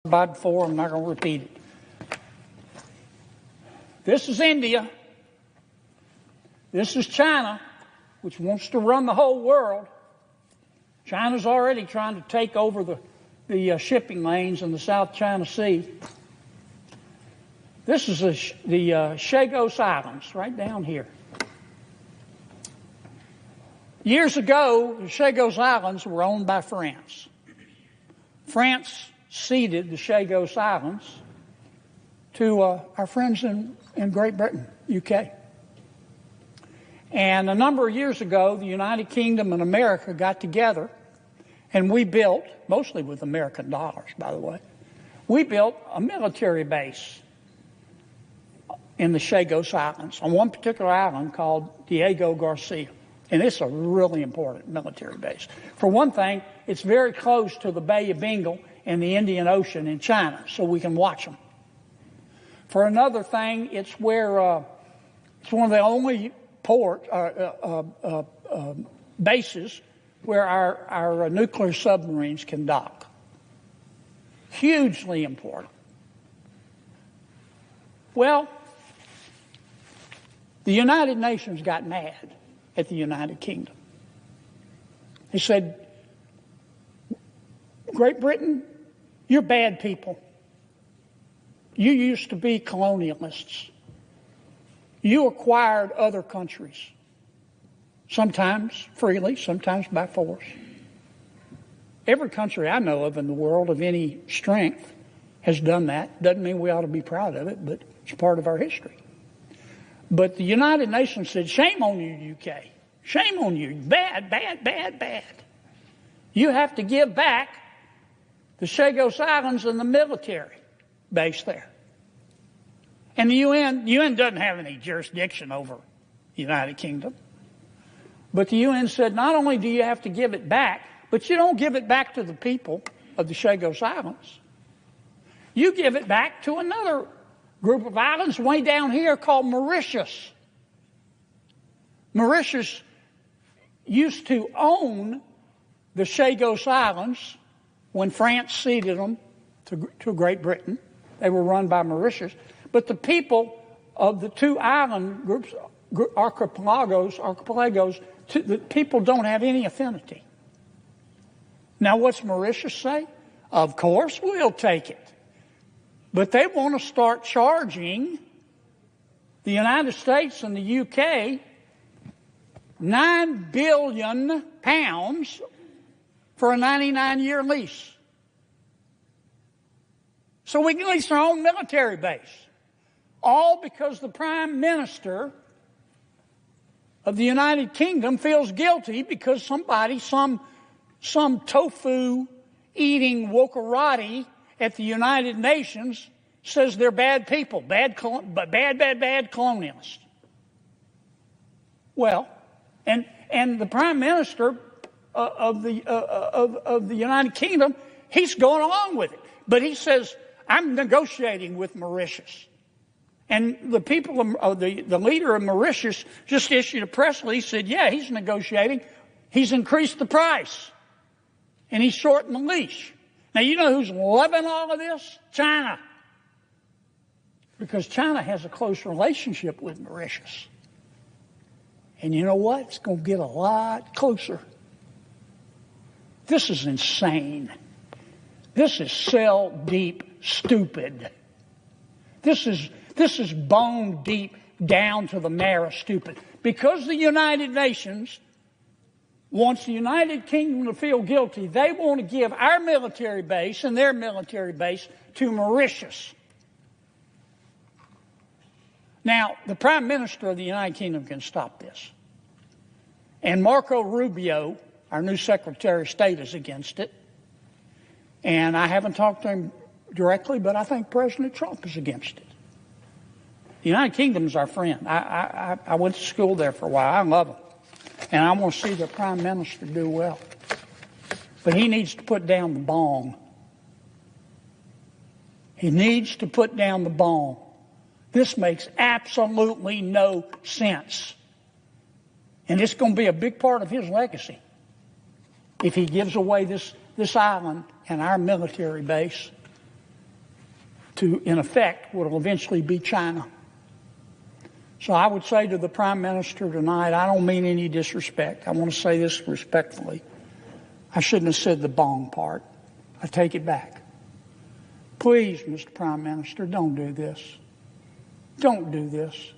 about before. I'm not going to repeat it. This is India. This is China, which wants to run the whole world. China's already trying to take over the shipping lanes in the South China Sea. This is the Chagos Islands, right down here. Years ago, the Chagos Islands were owned by France. France ceded the Chagos Islands to our friends in Great Britain, UK. And a number of years ago, the United Kingdom and America got together, and we built, mostly with American dollars, by the way, we built a military base in the Chagos Islands, on one particular island called Diego Garcia. And it's a really important military base. For one thing, it's very close to the Bay of Bengal and the Indian Ocean in China, so we can watch them. For another thing, it's where it's one of the only bases where our nuclear submarines can dock. Hugely important. Well, the United Nations got mad at the United Kingdom. He said, Great Britain, you're bad people. You used to be colonialists. You acquired other countries, sometimes freely, sometimes by force. Every country I know of in the world of any strength has done that. Doesn't mean we ought to be proud of it, but it's part of our history. But the United Nations said, shame on you, UK. Shame on you. Bad, bad, bad, bad. You have to give back the Chagos Islands and the military base there. And the UN doesn't have any jurisdiction over the United Kingdom. But the UN said, not only do you have to give it back, but you don't give it back to the people of the Chagos Islands. You give it back to another group of islands way down here called Mauritius. Mauritius used to own the Chagos Islands when France ceded them to Great Britain. They were run by Mauritius. But the people of the two island groups, archipelagos, the people don't have any affinity. Now, what's Mauritius say? Of course we'll take it. But they want to start charging the United States and the UK £9 billion for a 99-year lease. So we can lease our own military base. All because the Prime Minister of the United Kingdom feels guilty because somebody, some tofu-eating wokarati at the United Nations says they're bad people, bad colonialists. Well, and the Prime Minister of the United Kingdom, he's going along with it, but he says, I'm negotiating with Mauritius. And the people of the leader of Mauritius just issued a press release, said, yeah, he's negotiating. He's increased the price. And he's shortened the leash. Now, you know who's loving all of this? China. Because China has a close relationship with Mauritius. And you know what? It's going to get a lot closer. This is insane. This is cell deep stupid. This is bone deep down to the marrow stupid. Because the United Nations wants the United Kingdom to feel guilty, they want to give our military base and their military base to Mauritius. Now, the Prime Minister of the United Kingdom can stop this. And Marco Rubio, our new Secretary of State, is against it. And I haven't talked to him directly, but I think President Trump is against it. The United Kingdom is our friend. I went to school there for a while. I love them. And I want to see the Prime Minister do well. But he needs to put down the bong. He needs to put down the bong. This makes absolutely no sense. And it's going to be a big part of his legacy if he gives away this island and our military base to, in effect, what will eventually be China. So I would say to the Prime Minister tonight, I don't mean any disrespect. I want to say this respectfully. I shouldn't have said the bong part. I take it back. Please, Mr. Prime Minister, don't do this. Don't do this.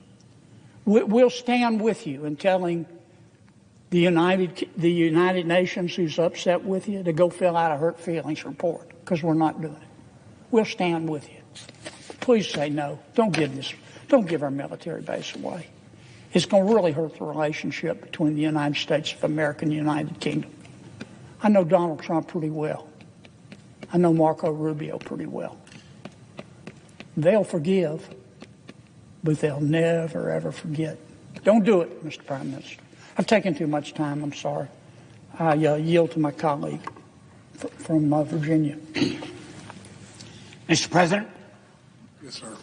We'll stand with you in telling the United Nations, who's upset with you, to go fill out a hurt feelings report, because we're not doing it. We'll stand with you. Please say no. Don't give our military base away. It's going to really hurt the relationship between the United States of America and the United Kingdom. I know Donald Trump pretty well. I know Marco Rubio pretty well. They'll forgive, but they'll never, ever forget. Don't do it, Mr. Prime Minister. I've taken too much time. I'm sorry. I yield to my colleague from Virginia. Mr. President. Yes, sir.